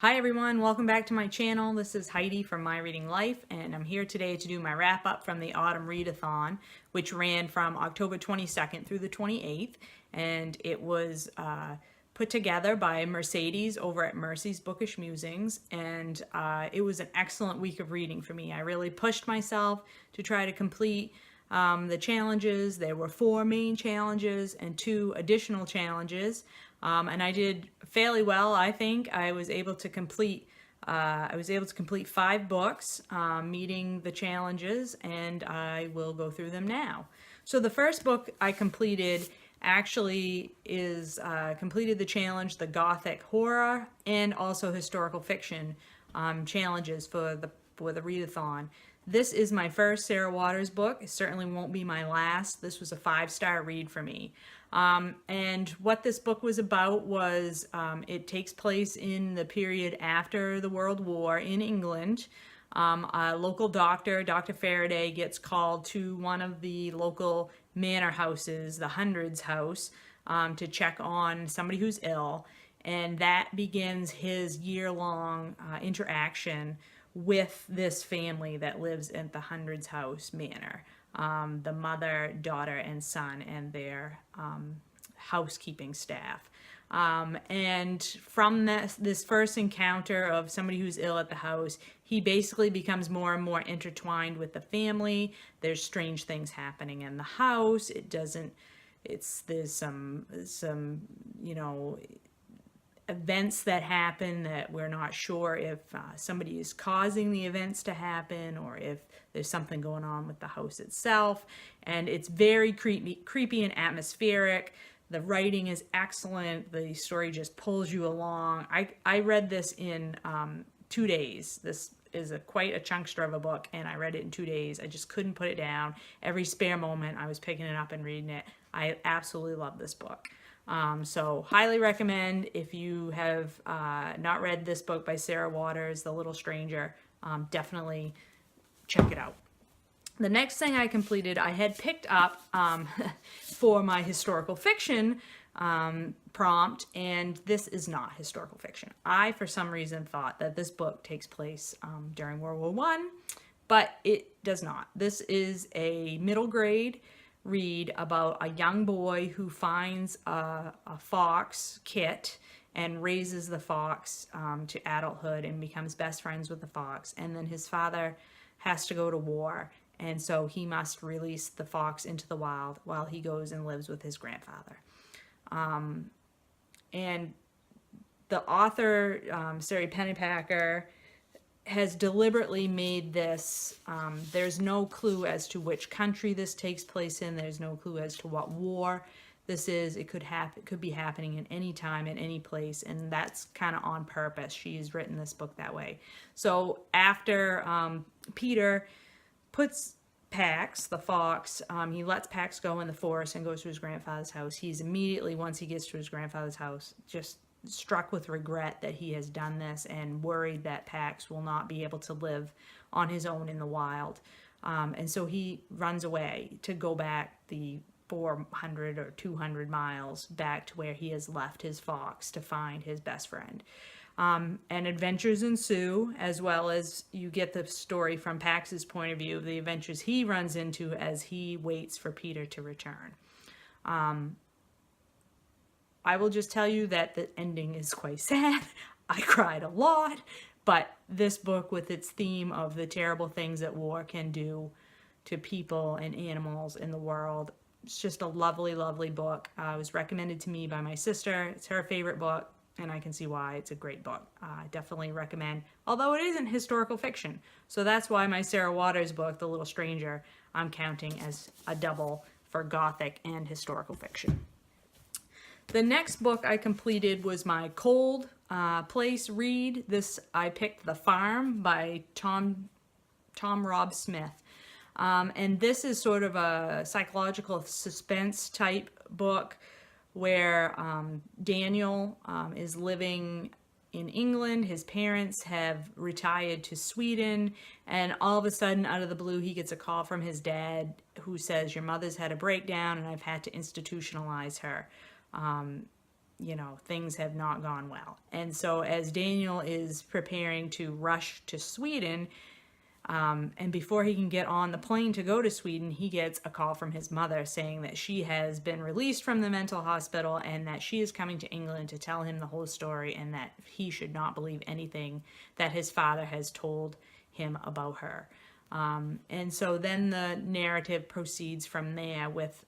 Hi everyone, welcome back to my channel. This is Heidi from My Reading Life, and I'm here today to do my wrap up from the Autumn Readathon, which ran from October 22nd through the 28th, and it was put together by Mercedes over at Mercy's Bookish Musings, and it was an excellent week of reading for me. I really pushed myself to try to complete the challenges. There were 4 main challenges and 2 additional challenges, and I did fairly well. I think I was able to complete 5 books, meeting the challenges, and I will go through them now. So the first book I completed actually is completed the challenge, the Gothic horror and also historical fiction challenges for the Readathon. This is my first Sarah Waters book. It certainly won't be my last. This was a 5-star read for me. And what this book was about was it takes place in the period after the World War in England. A local doctor, Dr. Faraday, gets called to one of the local manor houses, the Hundreds House, to check on somebody who's ill. And that begins his year-long interaction with this family that lives at the Hundreds House Manor. The mother, daughter, and son, and their housekeeping staff. And from this first encounter of somebody who's ill at the house, he basically becomes more and more intertwined with the family. There's strange things happening in the house. There's some events that happen that we're not sure if somebody is causing the events to happen or if there's something going on with the house itself. And it's very creepy and atmospheric. The writing is excellent. The story just pulls you along. I read this in 2 days. This is quite a chunkster of a book, and I read it in 2 days. I just couldn't put it down. Every spare moment I was picking it up and reading it. I absolutely love this book. So highly recommend. If you have not read this book by Sarah Waters, The Little Stranger, definitely check it out. The next thing I completed, I had picked up for my historical fiction prompt, and this is not historical fiction. I, for some reason, thought that this book takes place during World War I, but it does not. This is a middle grade read about a young boy who finds a fox kit and raises the fox to adulthood and becomes best friends with the fox. And then his father has to go to war, and so he must release the fox into the wild while he goes and lives with his grandfather. And the author, Sari Pennypacker, has deliberately made this, there's no clue as to which country this takes place in. There's no clue as to what war this is. It could be happening at any time, at any place, and that's kind of on purpose. She's written this book that way. So after Peter puts Pax, the fox, he lets Pax go in the forest and goes to his grandfather's house. He's immediately, once he gets to his grandfather's house, just struck with regret that he has done this and worried that Pax will not be able to live on his own in the wild. And so he runs away to go back the 400 or 200 miles back to where he has left his fox to find his best friend. And adventures ensue, as well as you get the story from Pax's point of view of the adventures he runs into as he waits for Peter to return. I will just tell you that the ending is quite sad. I cried a lot, but this book, with its theme of the terrible things that war can do to people and animals in the world, it's just a lovely, lovely book. It was recommended to me by my sister. It's her favorite book, and I can see why. It's a great book. I definitely recommend, although it isn't historical fiction. So that's why my Sarah Waters book, The Little Stranger, I'm counting as a double for Gothic and historical fiction. The next book I completed was my cold place read. I picked The Farm by Tom Rob Smith. And this is sort of a psychological suspense type book where Daniel is living in England. His parents have retired to Sweden, and all of a sudden, out of the blue, he gets a call from his dad who says, "Your mother's had a breakdown and I've had to institutionalize her." you know, things have not gone well. And so as Daniel is preparing to rush to Sweden, and before he can get on the plane to go to Sweden, he gets a call from his mother saying that she has been released from the mental hospital and that she is coming to England to tell him the whole story, and that he should not believe anything that his father has told him about her. And so then the narrative proceeds from there with,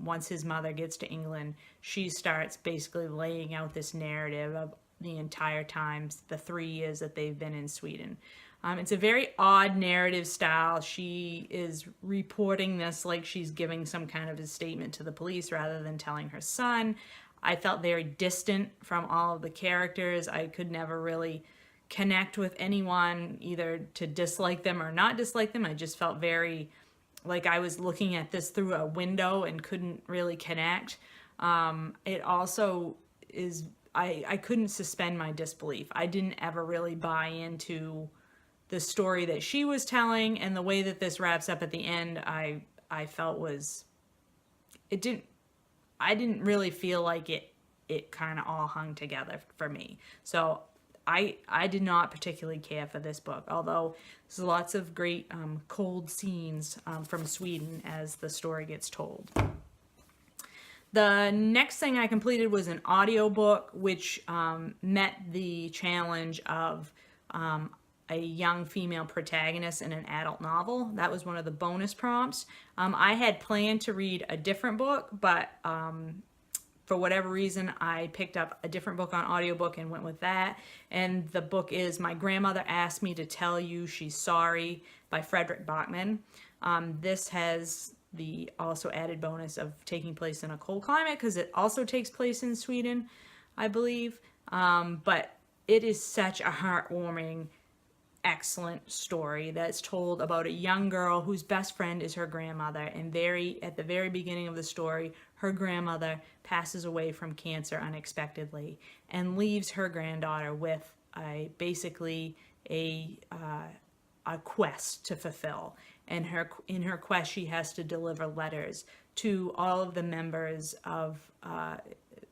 once his mother gets to England, she starts basically laying out this narrative of the entire time, the 3 years that they've been in Sweden. It's a very odd narrative style. She is reporting this like she's giving some kind of a statement to the police rather than telling her son. I felt very distant from all of the characters. I could never really connect with anyone, either to dislike them or not dislike them. I just felt very like I was looking at this through a window and couldn't really connect. It also is, I couldn't suspend my disbelief. I didn't ever really buy into the story that she was telling, and the way that this wraps up at the end, I felt was, I didn't really feel like it kind of all hung together for me. So I did not particularly care for this book, although there's lots of great cold scenes from Sweden as the story gets told. The next thing I completed was an audiobook, which met the challenge of a young female protagonist in an adult novel. That was one of the bonus prompts. I had planned to read a different book, but for whatever reason, I picked up a different book on audiobook and went with that. And the book is My Grandmother Asked Me to Tell You She's Sorry by Frederick Bachman. This has the also added bonus of taking place in a cold climate, because it also takes place in Sweden, I believe. But it is such a heartwarming, excellent story that's told about a young girl whose best friend is her grandmother, and at the very beginning of the story, her grandmother passes away from cancer unexpectedly and leaves her granddaughter with basically a quest to fulfill. And in her quest, she has to deliver letters to all of the members of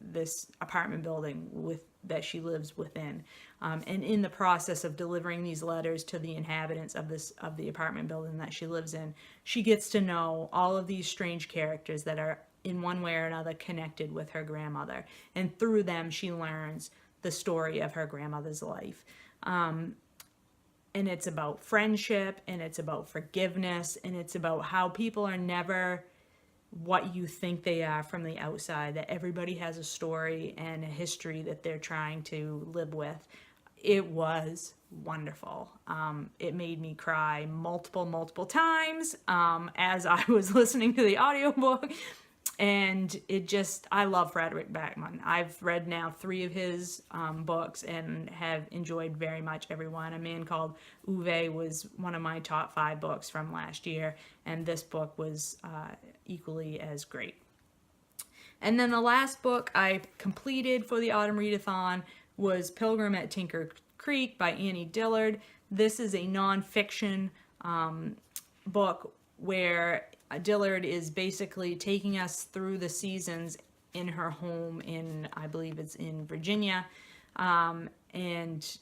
this apartment building that she lives within. And in the process of delivering these letters to the inhabitants of the apartment building that she lives in, she gets to know all of these strange characters that are in one way or another connected with her grandmother. And through them, she learns the story of her grandmother's life. And it's about friendship, and it's about forgiveness, and it's about how people are never what you think they are from the outside, that everybody has a story and a history that they're trying to live with. It was wonderful. It made me cry multiple times as I was listening to the audiobook. And I love Frederick Bachman. I've read now 3 of his books and have enjoyed very much every one. A Man Called Uwe was one of my top 5 books from last year, and this book was equally as great. And then the last book I completed for the Autumn Readathon was Pilgrim at Tinker Creek by Annie Dillard. This is a nonfiction book where Dillard is basically taking us through the seasons in her home in, I believe it's in Virginia. And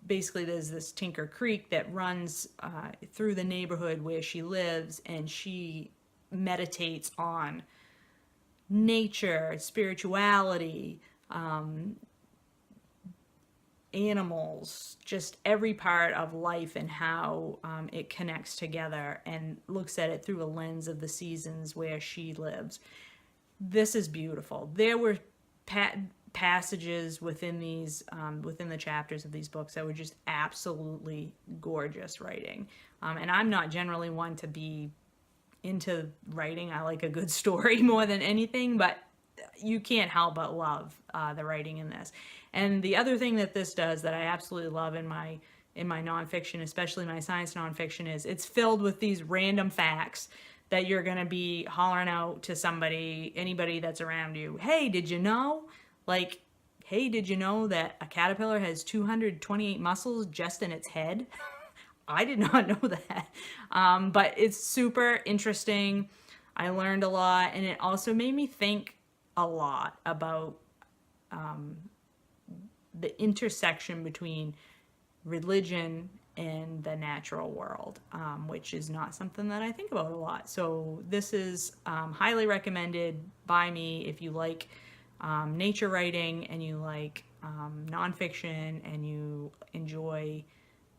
basically there's this Tinker Creek that runs through the neighborhood where she lives, and she meditates on nature, spirituality, animals, just every part of life and how it connects together, and looks at it through a lens of the seasons where she lives. This is beautiful. There were passages within these within the chapters of these books that were just absolutely gorgeous writing. And I'm not generally one to be into writing. I like a good story more than anything, but you can't help but love the writing in this. And the other thing that this does that I absolutely love in my nonfiction, especially my science nonfiction, is it's filled with these random facts that you're going to be hollering out to anybody that's around you. Hey, did you know? Like, hey, did you know that a caterpillar has 228 muscles just in its head? I did not know that. But it's super interesting. I learned a lot, and it also made me think a lot about the intersection between religion and the natural world, which is not something that I think about a lot. So this is highly recommended by me if you like nature writing and you like nonfiction and you enjoy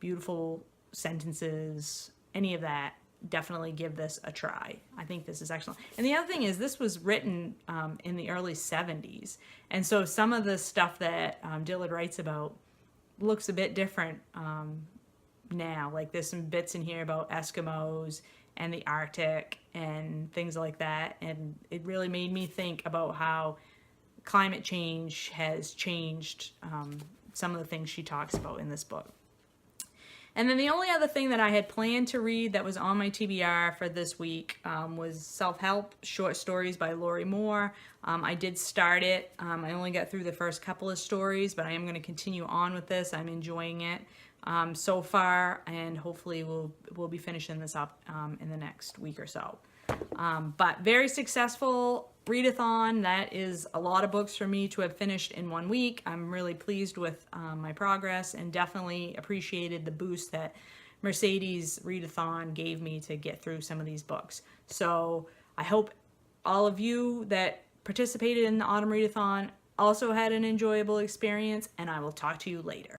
beautiful sentences, any of that. Definitely give this a try. I think this is excellent. And the other thing is, this was written in the early 70s. And so some of the stuff that Dillard writes about looks a bit different now. Like there's some bits in here about Eskimos and the Arctic and things like that. And it really made me think about how climate change has changed some of the things she talks about in this book. And then the only other thing that I had planned to read that was on my TBR for this week was Self-Help Short Stories by Lori Moore. I did start it. I only got through the first couple of stories, but I am going to continue on with this. I'm enjoying it so far, and hopefully we'll be finishing this up in the next week or so. But very successful readathon. That is a lot of books for me to have finished in 1 week. I'm really pleased with my progress and definitely appreciated the boost that Mercedes Readathon gave me to get through some of these books. So I hope all of you that participated in the Autumn Readathon also had an enjoyable experience, and I will talk to you later.